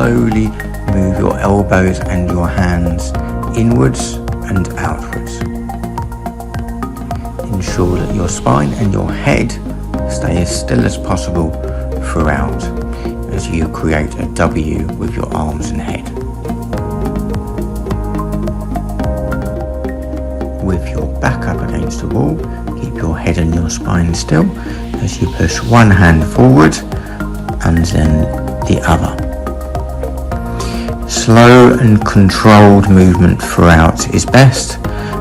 slowly move your elbows and your hands inwards and outwards. Ensure that your spine and your head stay as still as possible throughout as you create a W with your arms and head. With your back up against the wall, keep your head and your spine still as you push one hand forward and then the other. Slow and controlled movement throughout is best,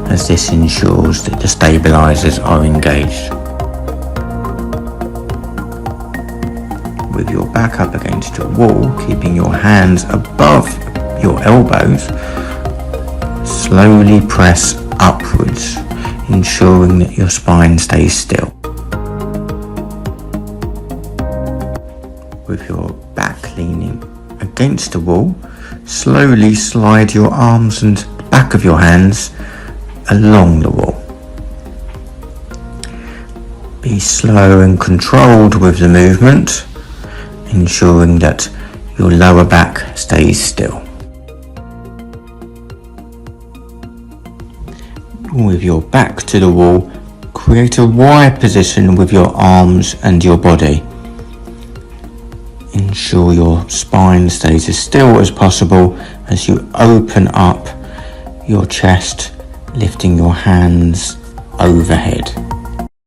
as this ensures that the stabilizers are engaged. With your back up against your wall, keeping your hands above your elbows, slowly press upwards, ensuring that your spine stays still. With your back leaning against the wall, slowly slide your arms and back of your hands along the wall. Be slow and controlled with the movement, ensuring that your lower back stays still. With your back to the wall, create a Y position with your arms and your body. Ensure your spine stays as still as possible as you open up your chest, lifting your hands overhead.